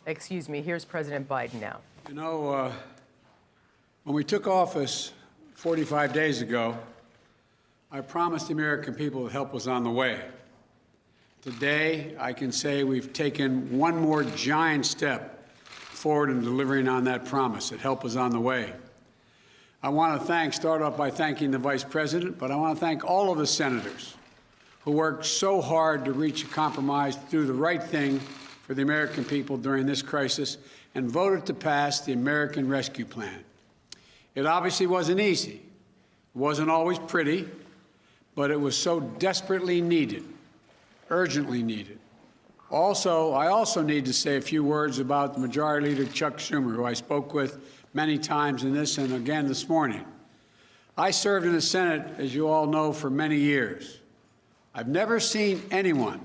Excuse me, here's President Biden now. You know, when we took office 45 days ago, I promised the American people that help was on the way. Today, I can say we've taken one more giant step forward in delivering on that promise, that help is on the way. I want to start off by thanking the Vice President, but I want to thank all of the senators who worked so hard to reach a compromise, to do the right thing for the American people during this crisis, and voted to pass the American Rescue Plan. It obviously wasn't easy. It wasn't always pretty, but it was so desperately needed, urgently needed. I also need to say a few words about the Majority Leader Chuck Schumer, who I spoke with many times in this and again this morning. I served in the Senate, as you all know, for many years. I've never seen anyone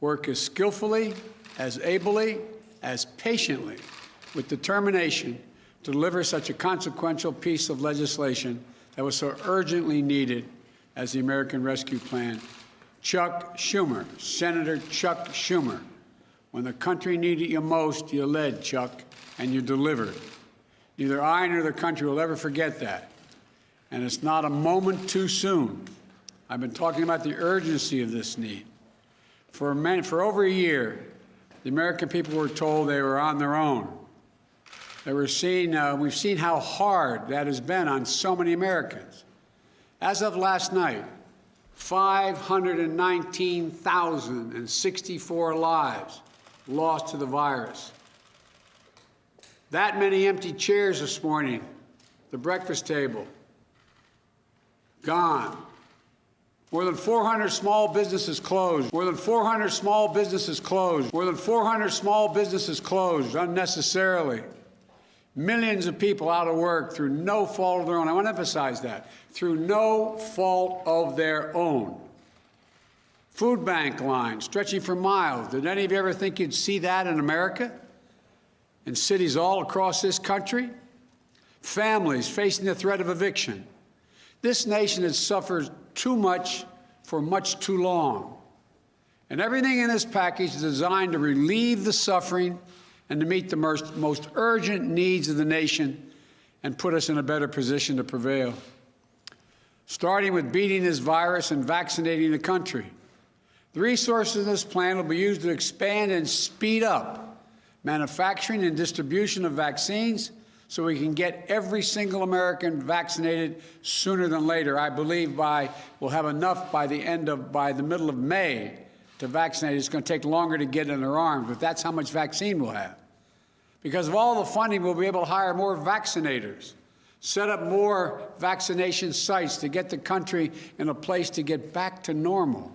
work as skillfully, as ably, as patiently, with determination to deliver such a consequential piece of legislation that was so urgently needed as the American Rescue Plan. Chuck Schumer, Senator Chuck Schumer. When the country needed you most, you led, Chuck, and you delivered. Neither I nor the country will ever forget that. And it's not a moment too soon. I've been talking about the urgency of this need. For over a year, the American people were told they were on their own. We've seen how hard that has been on so many Americans. As of last night, 519,064 lives lost to the virus. That many empty chairs this morning, the breakfast table, gone. More than 400 small businesses closed. More than 400 small businesses closed. More than 400 small businesses closed unnecessarily. Millions of people out of work through no fault of their own. I want to emphasize that. Through no fault of their own. Food bank lines stretching for miles. Did any of you ever think you'd see that in America? In cities all across this country? Families facing the threat of eviction. This nation has suffered too much for much too long. And everything in this package is designed to relieve the suffering and to meet the most urgent needs of the nation and put us in a better position to prevail. Starting with beating this virus and vaccinating the country. The resources in this plan will be used to expand and speed up manufacturing and distribution of vaccines so we can get every single American vaccinated sooner than later. I believe we'll have enough by the middle of May to vaccinate. It's going to take longer to get in their arms, but that's how much vaccine we'll have. Because of all the funding, we'll be able to hire more vaccinators, set up more vaccination sites to get the country in a place to get back to normal.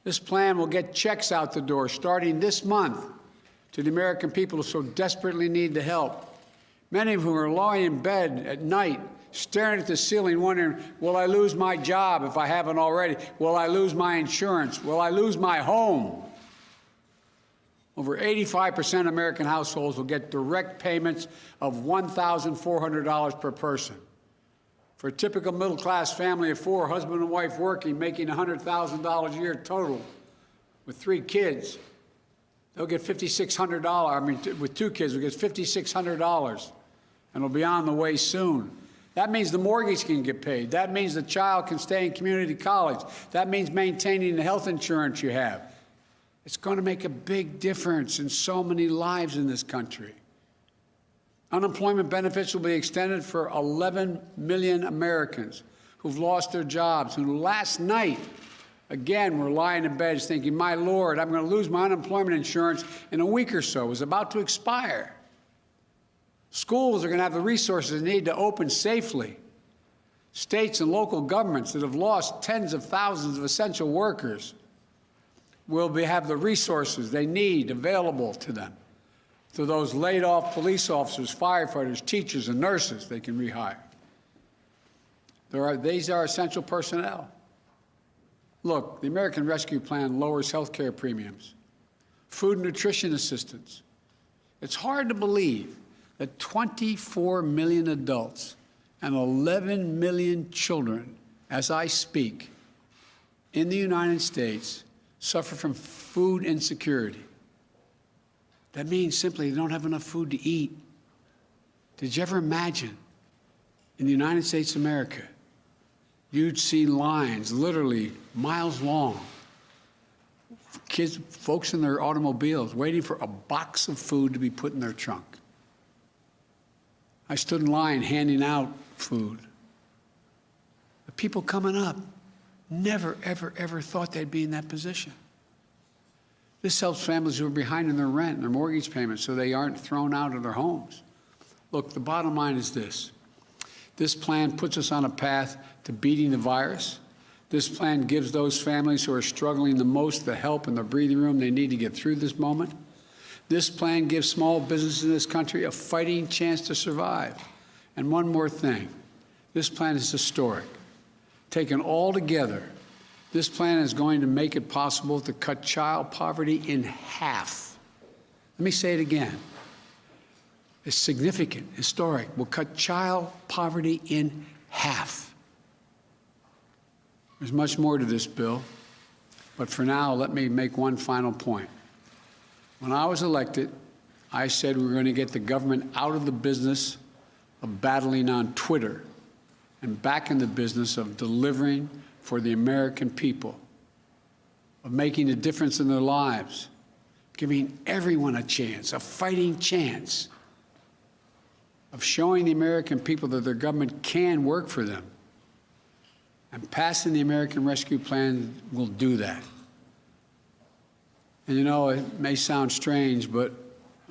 This plan will get checks out the door starting this month to the American people who so desperately need the help. Many of whom are lying in bed at night, staring at the ceiling, wondering, will I lose my job if I haven't already? Will I lose my insurance? Will I lose my home? Over 85% of American households will get direct payments of $1,400 per person. For a typical middle-class family of four, husband and wife working, making $100,000 a year total, with 3 kids, they'll get $5,600. With 2 kids, we'll get $5,600, and it'll be on the way soon. That means the mortgage can get paid. That means the child can stay in community college. That means maintaining the health insurance you have. It's going to make a big difference in so many lives in this country. Unemployment benefits will be extended for 11 million Americans who've lost their jobs, who last night, again, were lying in beds thinking, my Lord, I'm going to lose my unemployment insurance in a week or so. It was about to expire. Schools are going to have the resources they need to open safely. States and local governments that have lost tens of thousands of essential workers will have the resources they need available to them. To those laid-off police officers, firefighters, teachers, and nurses they can rehire. These are essential personnel. Look, the American Rescue Plan lowers health care premiums, food and nutrition assistance. It's hard to believe that 24 million adults and 11 million children, as I speak, in the United States suffer from food insecurity. That means simply they don't have enough food to eat. Did you ever imagine in the United States of America, you'd see lines literally miles long, folks in their automobiles waiting for a box of food to be put in their trunk? I stood in line handing out food. The people coming up never, ever, ever thought they'd be in that position. This helps families who are behind in their rent and their mortgage payments so they aren't thrown out of their homes. Look, the bottom line is this. This plan puts us on a path to beating the virus. This plan gives those families who are struggling the most the help and the breathing room they need to get through this moment. This plan gives small businesses in this country a fighting chance to survive. And one more thing, this plan is historic. Taken all together, this plan is going to make it possible to cut child poverty in half. Let me say it again. It's significant, historic. We'll cut child poverty in half. There's much more to this bill, but for now, let me make one final point. When I was elected, I said we were going to get the government out of the business of battling on Twitter and back in the business of delivering for the American people, of making a difference in their lives, giving everyone a chance, a fighting chance, of showing the American people that their government can work for them. And passing the American Rescue Plan will do that. And you know, it may sound strange, but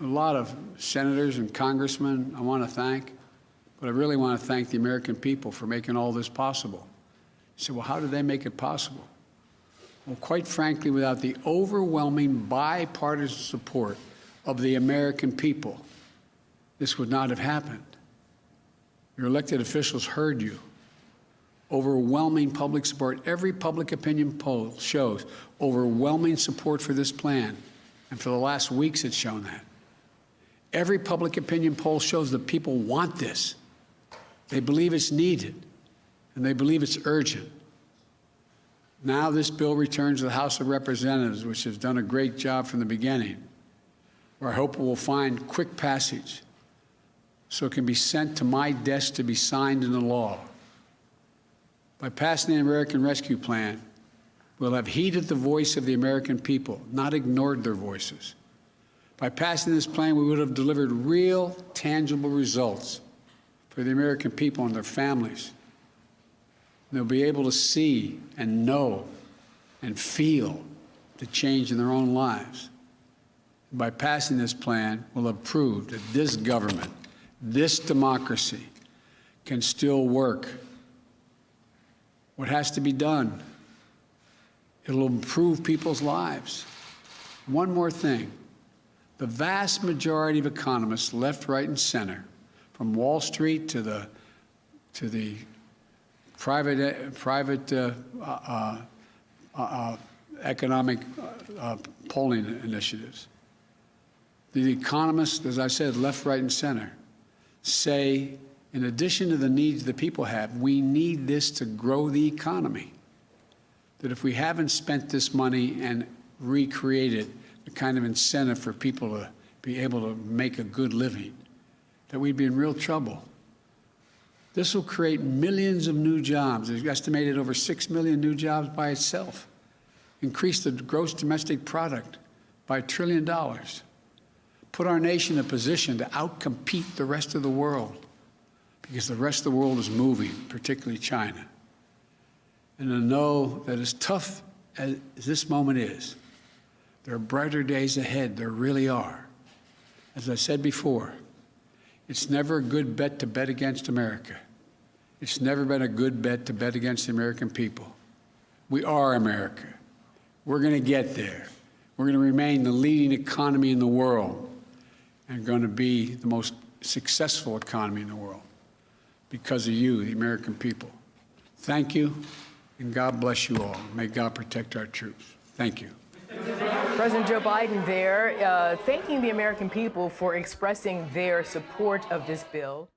a lot of senators and congressmen I want to thank, but I really want to thank the American people for making all this possible. You say, well, how did they make it possible? Well, quite frankly, without the overwhelming bipartisan support of the American people, this would not have happened. Your elected officials heard you. Overwhelming public support. Every public opinion poll shows overwhelming support for this plan. And for the last weeks, it's shown that. Every public opinion poll shows that people want this. They believe it's needed, and they believe it's urgent. Now this bill returns to the House of Representatives, which has done a great job from the beginning, where I hope it will find quick passage so it can be sent to my desk to be signed into law. By passing the American Rescue Plan, we'll have heeded the voice of the American people, not ignored their voices. By passing this plan, we would have delivered real, tangible results for the American people and their families. They'll be able to see and know and feel the change in their own lives. By passing this plan, we'll have proved that this government, this democracy, can still work. What has to be done? It'll improve people's lives. One more thing. The vast majority of economists, left, right, and center, from Wall Street to the private economic polling initiatives, the economists, as I said, left, right, and center, say, in addition to the needs the people have, we need this to grow the economy. That if we haven't spent this money and recreated the kind of incentive for people to be able to make a good living, that we'd be in real trouble. This will create millions of new jobs. There's estimated over 6 million new jobs by itself. Increase the gross domestic product by $1 trillion. Put our nation in a position to outcompete the rest of the world, because the rest of the world is moving, particularly China. And to know that as tough as this moment is, there are brighter days ahead. There really are. As I said before, it's never a good bet to bet against America. It's never been a good bet to bet against the American people. We are America. We're going to get there. We're going to remain the leading economy in the world and going to be the most successful economy in the world because of you, the American people. Thank you, and God bless you all. May God protect our troops. Thank you. President Joe Biden there thanking the American people for expressing their support of this bill.